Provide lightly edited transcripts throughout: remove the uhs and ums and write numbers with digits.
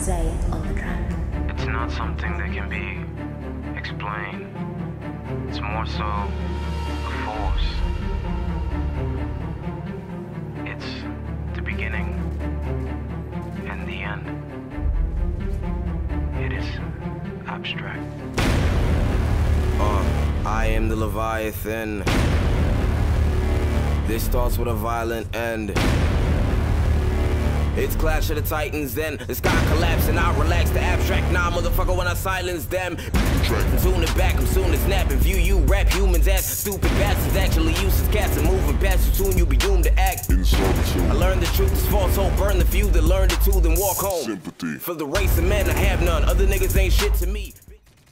say on the track. It's not something that can be explained. It's more so a force. It's the beginning and the end. It is abstract. I am the Leviathan. This starts with a violent end. It's Clash of the Titans, then the sky collapse and I relax the abstract. Nah, motherfucker, when I silence them. I'm soon to back, I'm soon to snap and view you rap humans as stupid bastards. Actually useless cats and moving past you, soon you'll be doomed to act. I learned the truth is false hope, burn the few that learned it too, then walk home. Sympathy. For the race of men, I have none. Other niggas ain't shit to me.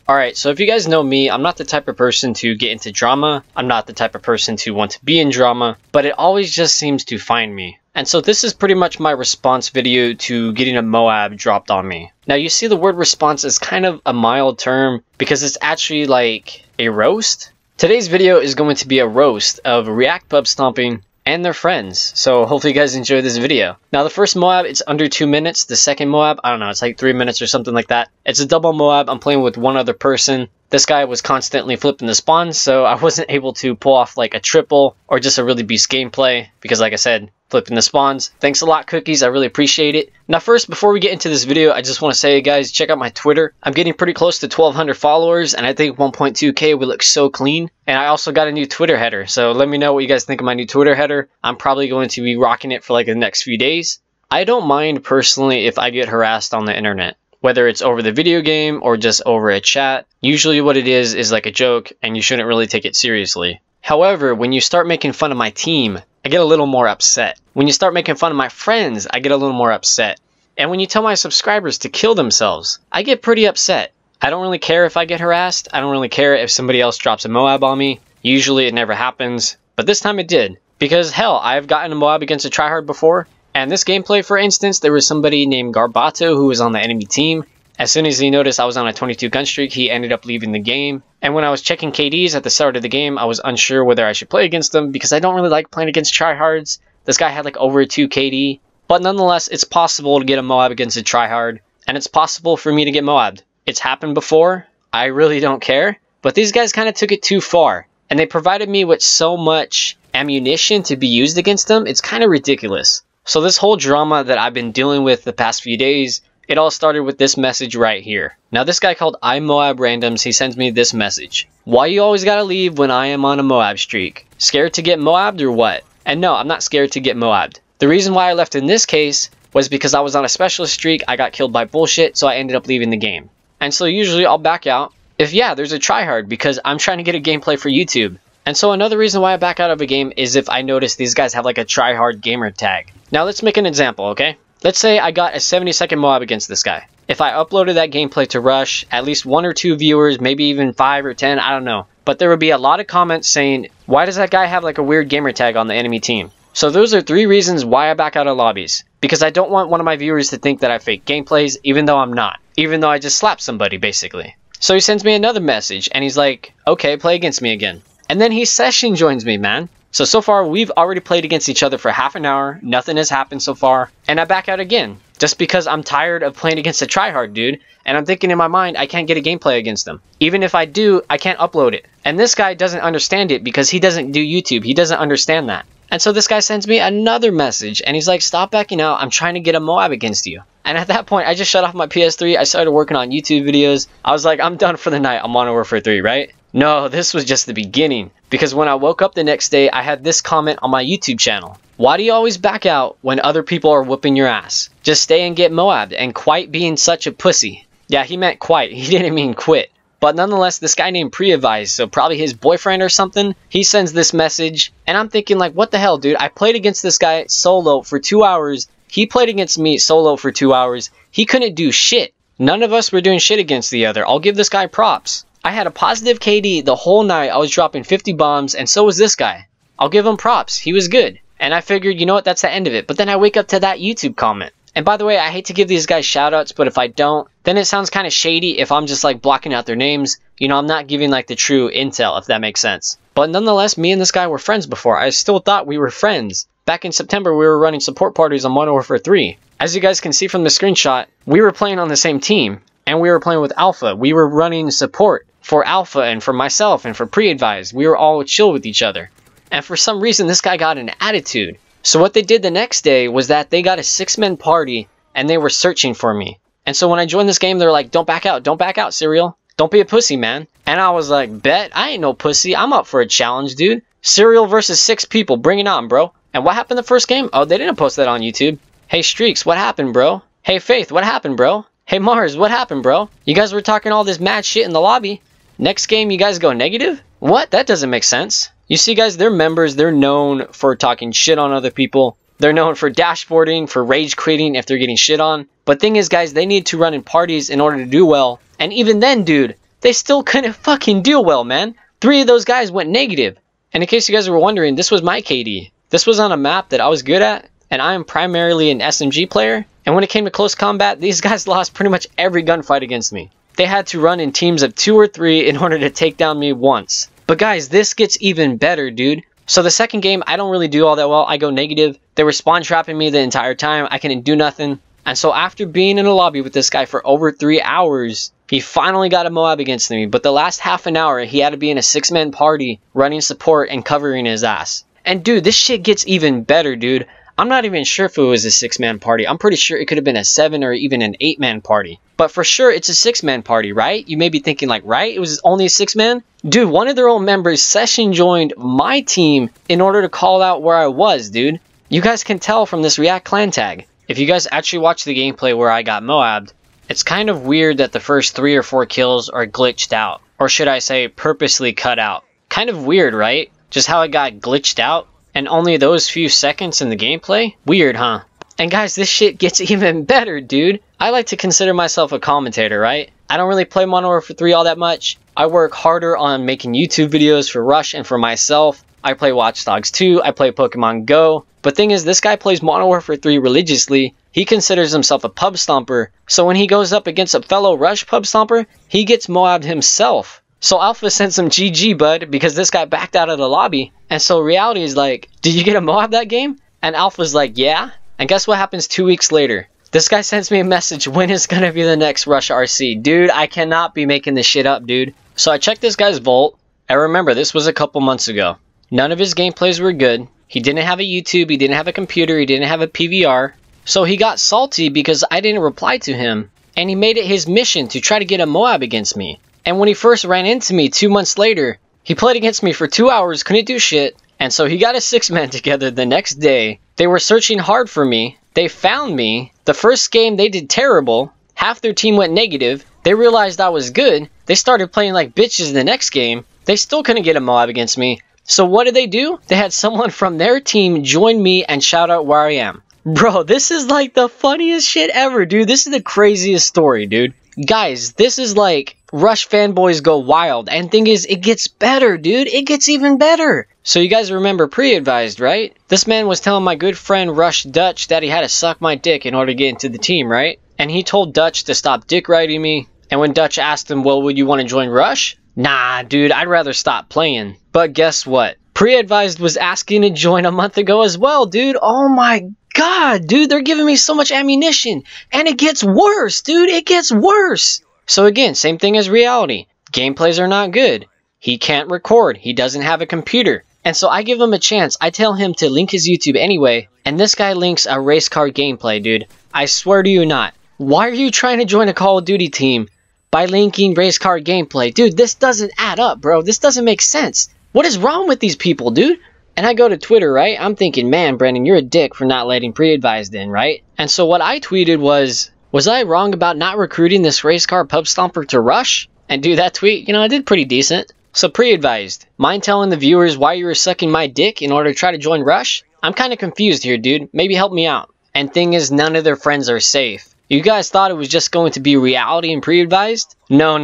Alright, so if you guys know me, I'm not the type of person to get into drama. I'm not the type of person to want to be in drama, but it always just seems to find me. And so this is pretty much my response video to getting a Moab dropped on me. Now you see the word response is kind of a mild term because it's actually like a roast. Today's video is going to be a roast of React Pub Stomping and their friends. So hopefully you guys enjoy this video. Now the first Moab, it's under 2 minutes. The second Moab, I don't know, it's like 3 minutes or something like that. It's a double Moab. I'm playing with one other person. This guy was constantly flipping the spawns, so I wasn't able to pull off like a triple or just a really beast gameplay because like I said, flipping the spawns. Thanks a lot, Cookies. I really appreciate it. Now first, before we get into this video, I just want to say, guys, check out my Twitter. I'm getting pretty close to 1,200 followers, and I think 1.2K will look so clean. And I also got a new Twitter header, so let me know what you guys think of my new Twitter header. I'm probably going to be rocking it for like the next few days. I don't mind personally if I get harassed on the internet, whether it's over the video game or just over a chat. Usually what it is like a joke, and you shouldn't really take it seriously. However, when you start making fun of my team, I get a little more upset. When you start making fun of my friends, I get a little more upset. And when you tell my subscribers to kill themselves, I get pretty upset. I don't really care if I get harassed. I don't really care if somebody else drops a Moab on me. Usually it never happens, but this time it did. Because hell, I've gotten a Moab against a tryhard before. And this gameplay, for instance, there was somebody named Garbato who was on the enemy team. As soon as he noticed I was on a 22 gun streak, he ended up leaving the game. And when I was checking KDs at the start of the game, I was unsure whether I should play against them because I don't really like playing against tryhards. This guy had like over a 2 KD. But nonetheless, it's possible to get a Moab against a tryhard. And it's possible for me to get Moabbed. It's happened before. I really don't care. But these guys kind of took it too far. And they provided me with so much ammunition to be used against them. It's kind of ridiculous. So this whole drama that I've been dealing with the past few days, it all started with this message right here. Now this guy called iMoab Randoms, he sends me this message. Why you always gotta leave when I am on a Moab streak? Scared to get Moabbed or what? And no, I'm not scared to get Moabbed. The reason why I left in this case was because I was on a specialist streak, I got killed by bullshit, so I ended up leaving the game. And so usually I'll back out if there's a tryhard because I'm trying to get a gameplay for YouTube. And so another reason why I back out of a game is if I notice these guys have like a tryhard gamer tag. Now let's make an example, okay? Let's say I got a 70-second Moab against this guy. If I uploaded that gameplay to Rush, at least 1 or 2 viewers, maybe even 5 or 10, I don't know. But there would be a lot of comments saying, why does that guy have like a weird gamer tag on the enemy team? So those are 3 reasons why I back out of lobbies. Because I don't want one of my viewers to think that I fake gameplays, even though I'm not. Even though I just slapped somebody, basically. So he sends me another message, and he's like, okay, play against me again. And then he session joins me, man. So far, we've already played against each other for half an hour. Nothing has happened so far. And I back out again. Just because I'm tired of playing against a tryhard dude. And I'm thinking in my mind, I can't get a gameplay against them. Even if I do, I can't upload it. And this guy doesn't understand it because he doesn't do YouTube. He doesn't understand that. And so this guy sends me another message. And he's like, stop backing out. I'm trying to get a Moab against you. And at that point, I just shut off my PS3. I started working on YouTube videos. I was like, I'm done for the night. I'm on over for 3, right? No, this was just the beginning. Because when I woke up the next day, I had this comment on my YouTube channel. Why do you always back out when other people are whooping your ass? Just stay and get Moabbed and quite being such a pussy. Yeah, he meant quite. He didn't mean quit. But nonetheless, this guy named Pre-Advised, so probably his boyfriend or something, he sends this message. And I'm thinking like, what the hell, dude? I played against this guy solo for 2 hours. He played against me solo for 2 hours. He couldn't do shit. None of us were doing shit against the other. I'll give this guy props. I had a positive KD the whole night. I was dropping 50 bombs, and so was this guy. I'll give him props. He was good. And I figured, you know what, that's the end of it. But then I wake up to that YouTube comment. And by the way, I hate to give these guys shoutouts, but if I don't, then it sounds kind of shady if I'm just like blocking out their names. You know, I'm not giving like the true intel, if that makes sense. But nonetheless, me and this guy were friends before. I still thought we were friends. back in September we were running support parties on Modern Warfare 3. As you guys can see from the screenshot, we were playing on the same team, and we were playing with Alpha. We were running support for Alpha and for myself and for Pre-Advised. We were all chill with each other. And for some reason, this guy got an attitude. So what they did the next day was that they got a 6-man party, and they were searching for me. And so when I joined this game, they're like, don't back out, Serial. Don't be a pussy, man. And I was like, bet, I ain't no pussy. I'm up for a challenge, dude. Serial versus 6 people, bring it on, bro. And what happened the first game? Oh, they didn't post that on YouTube. Hey, Streaks, what happened, bro? Hey, Faith, what happened, bro? Hey, Mars, what happened, bro? You guys were talking all this mad shit in the lobby. Next game, you guys go negative? What? That doesn't make sense. You see, guys, they're members. They're known for talking shit on other people. They're known for dashboarding, for rage quitting if they're getting shit on. But thing is, guys, they need to run in parties in order to do well. And even then, dude, they still couldn't fucking do well, man. 3 of those guys went negative. And in case you guys were wondering, this was my KD. This was on a map that I was good at. And I am primarily an SMG player. And when it came to close combat, these guys lost pretty much every gunfight against me. They had to run in teams of 2 or 3 in order to take down me once. But guys, this gets even better, dude. So the second game, I don't really do all that well. I go negative. They were spawn trapping me the entire time. I couldn't do nothing. And so after being in a lobby with this guy for over 3 hours, he finally got a Moab against me. But the last half an hour, he had to be in a 6-man party, running support and covering his ass. And dude, this shit gets even better, dude. I'm not even sure if it was a 6-man party. I'm pretty sure it could have been a 7 or even an 8-man party. But for sure, it's a 6-man party, right? You may be thinking like, right? It was only a 6-man? Dude, one of their own members session joined my team in order to call out where I was, dude. You guys can tell from this React clan tag. If you guys actually watch the gameplay where I got Moabbed, it's kind of weird that the first 3 or 4 kills are glitched out. Or should I say, purposely cut out. Kind of weird, right? Just how it got glitched out. And only those few seconds in the gameplay? Weird, huh? And guys, this shit gets even better, dude. I like to consider myself a commentator, right? I don't really play Modern Warfare 3 all that much. I work harder on making YouTube videos for Rush and for myself. I play Watch Dogs 2. I play Pokemon Go. But thing is, this guy plays Modern Warfare 3 religiously. He considers himself a pub stomper. So when he goes up against a fellow Rush pub stomper, he gets Moabbed himself. So Alpha sent some GG, bud, because this guy backed out of the lobby. And so reality is like, did you get a Moab that game? And Alpha's like, yeah. And guess what happens 2 weeks later? This guy sends me a message, when is gonna be the next Rush RC? Dude, I cannot be making this shit up, dude. So I checked this guy's vault. And remember, this was a couple months ago. None of his gameplays were good. He didn't have a YouTube, he didn't have a computer, he didn't have a PVR. So he got salty because I didn't reply to him. And he made it his mission to try to get a Moab against me. And when he first ran into me 2 months later, he played against me for 2 hours, couldn't do shit. And so he got a 6-man together the next day. They were searching hard for me. They found me. The first game they did terrible. Half their team went negative. They realized I was good. They started playing like bitches the next game. They still couldn't get a Moab against me. So what did they do? They had someone from their team join me and shout out where I am. Bro, this is like the funniest shit ever, dude. This is the craziest story, dude. Guys, this is like Rush fanboys go wild. And thing is, it gets better, dude. It gets even better. So you guys remember Pre-Advised, right? This man was telling my good friend Rush Dutch that he had to suck my dick in order to get into the team, right? And he told Dutch to stop dick riding me. And when Dutch asked him, well, would you want to join Rush? Nah, dude, I'd rather stop playing. But guess what? Pre-Advised was asking to join a month ago as well, dude. Oh my god, dude, they're giving me so much ammunition. And it gets worse, dude. It gets worse. So again, same thing as reality. Gameplays are not good. He can't record. He doesn't have a computer. And so I give him a chance. I tell him to link his YouTube anyway. And this guy links a race car gameplay, dude. I swear to you not. Why are you trying to join a Call of Duty team by linking race car gameplay? Dude, this doesn't add up, bro. This doesn't make sense. What is wrong with these people, dude? And I go to Twitter, right? I'm thinking, man, Brandon, you're a dick for not letting Pre-Advised in, right? And so what I tweeted was I wrong about not recruiting this race car pub stomper to Rush? And dude, that tweet, I did pretty decent. So Pre-Advised, mind telling the viewers why you were sucking my dick in order to try to join Rush? I'm kind of confused here, dude. Maybe help me out. And thing is, none of their friends are safe. You guys thought it was just going to be reality and Pre-Advised? No.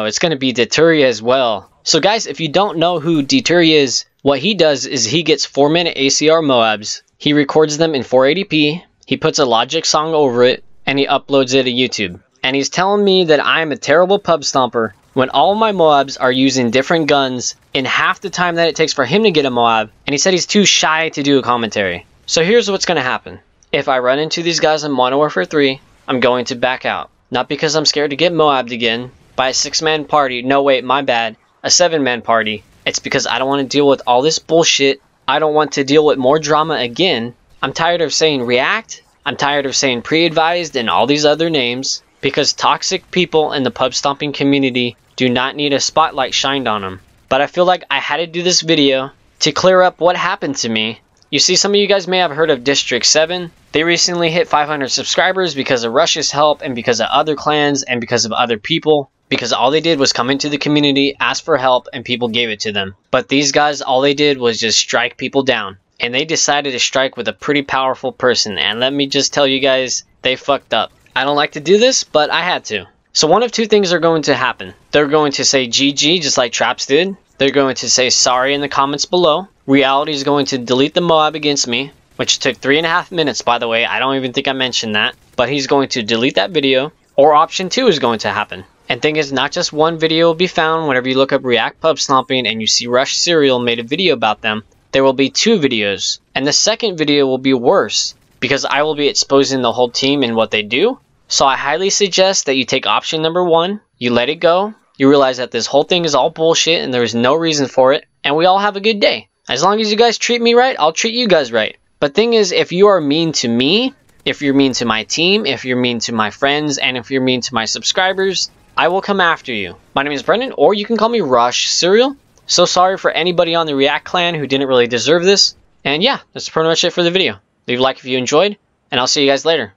It's going to be Deturia as well. So guys, if you don't know who Deturia is, what he does is he gets 4-minute ACR Moabs. He records them in 480p. He puts a Logic song over it. And he uploads it to YouTube. And he's telling me that I'm a terrible pub stomper when all my Moabs are using different guns in half the time that it takes for him to get a Moab. And he said he's too shy to do a commentary. So here's what's going to happen. If I run into these guys in Modern Warfare 3, I'm going to back out. Not because I'm scared to get Moabbed again by a 6-man party. No, wait, my bad. A 7-man party. It's because I don't want to deal with all this bullshit. I don't want to deal with more drama again. I'm tired of saying react. I'm tired of saying pre-advised and all these other names. Because toxic people in the pub stomping community do not need a spotlight shined on them. But I feel like I had to do this video to clear up what happened to me. You see, some of you guys may have heard of District 7. They recently hit 500 subscribers because of Rush's help and because of other clans and because of other people. Because all they did was come into the community, ask for help, and people gave it to them. But these guys, all they did was just strike people down. And they decided to strike with a pretty powerful person. And let me just tell you guys, they fucked up. I don't like to do this, but I had to. So one of two things are going to happen. They're going to say GG just like Traps did. They're going to say sorry in the comments below. Reality is going to delete the Moab against me, which took 3.5 minutes, by the way. I don't even think I mentioned that. But he's going to delete that video. Or option 2 is going to happen. And thing is, not just one video will be found. Whenever you look up React Pub Stomping and you see Rush Serial made a video about them, there will be 2 videos. And the second video will be worse, because I will be exposing the whole team and what they do. So I highly suggest that you take option number 1, you let it go, you realize that this whole thing is all bullshit and there is no reason for it, and we all have a good day. As long as you guys treat me right, I'll treat you guys right. But thing is, if you are mean to me, if you're mean to my team, if you're mean to my friends, and if you're mean to my subscribers, I will come after you. My name is Brendan, or you can call me Rush Serial. So sorry for anybody on the React clan who didn't really deserve this. And yeah, that's pretty much it for the video. Leave a like if you enjoyed, and I'll see you guys later.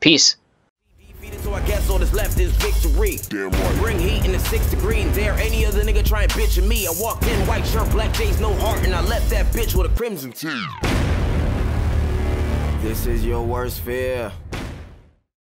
Peace. So I guess all that's left is victory. Bring heat in the 6th degree and dare any other nigga try and bitch at me. I walked in, white shirt, black jeans, no heart, and I left that bitch with a crimson tee. This is your worst fear.